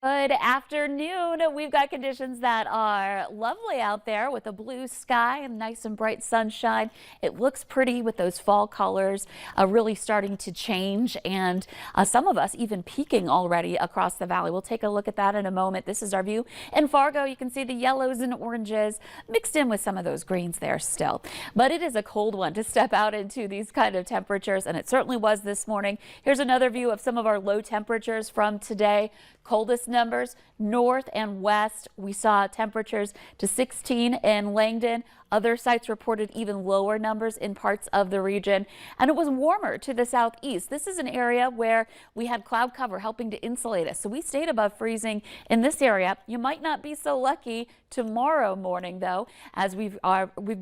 Good afternoon. We've got conditions that are lovely out there with a blue sky and nice and bright sunshine. It looks pretty with those fall colors really starting to change, and some of us even peaking already across the valley. We'll take a look at that in a moment. This is our view in Fargo. You can see the yellows and oranges mixed in with some of those greens there still. But it is a cold one to step out into these kind of temperatures, and it certainly was this morning. Here's another view of some of our low temperatures from today. Coldest numbers north and west. We saw temperatures to 16 in Langdon. Other sites reported even lower numbers in parts of the region, and it was warmer to the southeast. This is an area where we had cloud cover helping to insulate us, so we stayed above freezing in this area. You might not be so lucky tomorrow morning, though, as we've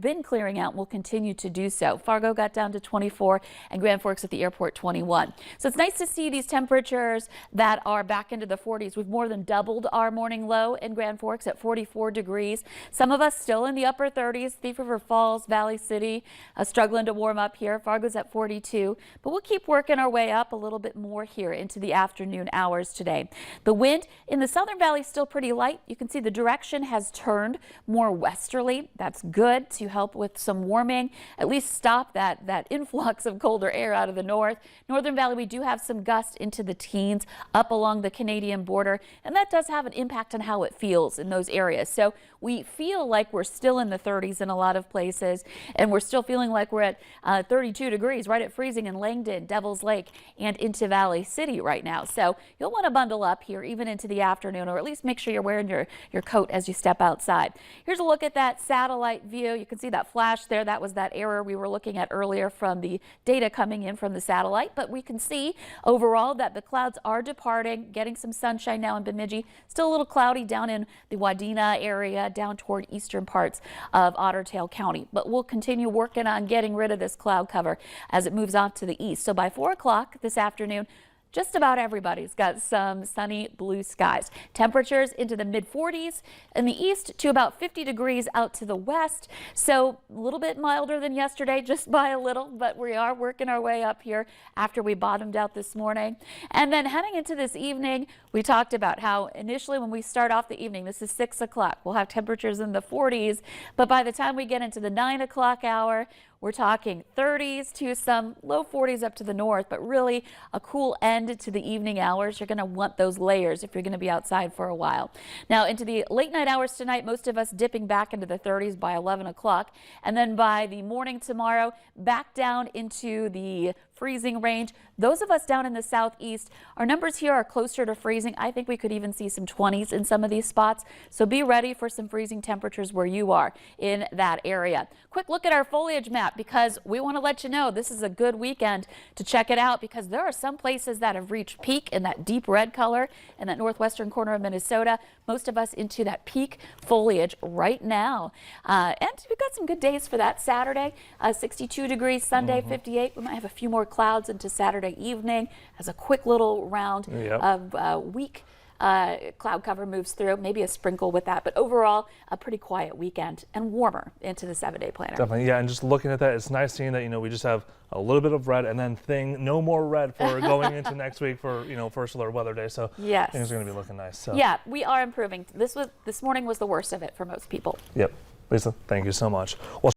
been clearing out and will continue to do so. Fargo got down to 24 and Grand Forks at the airport 21. So it's nice to see these temperatures that are back into the 40s. We've more than doubled our morning low in Grand Forks at 44 degrees. Some of us still in the upper 30s. Thief River Falls, Valley City, struggling to warm up here. Fargo's at 42, but we'll keep working our way up a little bit more here into the afternoon hours today. The wind in the Southern Valley is still pretty light. You can see the direction has turned more westerly. That's good to help with some warming, at least stop that influx of colder air out of the north. Northern Valley, we do have some gusts into the teens up along the Canadian border, and that does have an impact on how it feels in those areas. So we feel like we're still in the 30s in a lot of places, and we're still feeling like we're at 32 degrees, right at freezing in Langdon, Devil's Lake, and into Valley City right now. So you'll want to bundle up here even into the afternoon, or at least make sure you're wearing your coat as you step outside. Here's a look at that satellite view. You can see that flash there. That was that error we were looking at earlier from the data coming in from the satellite, but we can see overall that the clouds are departing, getting some sunshine now in Bemidji. Still a little cloudy down in the Wadena area, down toward eastern parts of Otter Tail County, but we'll continue working on getting rid of this cloud cover as it moves off to the east. So by 4 o'clock this afternoon, just about everybody's got some sunny blue skies. Temperatures into the mid 40s in the east to about 50 degrees out to the west. So a little bit milder than yesterday, just by a little, but we are working our way up here after we bottomed out this morning. And then heading into this evening, we talked about how initially when we start off the evening, this is 6 o'clock, we'll have temperatures in the 40s, but by the time we get into the 9 o'clock hour, we're talking 30s to some low 40s up to the north, but really a cool end to the evening hours. You're going to want those layers if you're going to be outside for a while. Now into the late night hours tonight, most of us dipping back into the 30s by 11 o'clock. And then by the morning tomorrow, back down into the freezing range. Those of us down in the southeast, our numbers here are closer to freezing. I think we could even see some 20s in some of these spots. So be ready for some freezing temperatures where you are in that area. Quick look at our foliage map, because we want to let you know this is a good weekend to check it out, because there are some places that have reached peak in that deep red color in that northwestern corner of Minnesota. Most of us into that peak foliage right now. And we've got some good days for that. Saturday, 62 degrees, Sunday, 58. We might have a few more clouds into Saturday evening as a quick little round of weak cloud cover moves through, maybe a sprinkle with that, but overall a pretty quiet weekend and warmer into the 7-day planner. Definitely, yeah, and just looking at that, it's nice seeing that, we just have a little bit of red and then no more red for going into next week for, first alert weather day. So yes, things are going to be looking nice. So yeah, we are improving. This morning was the worst of it for most people. Yep. Lisa, thank you so much. Well,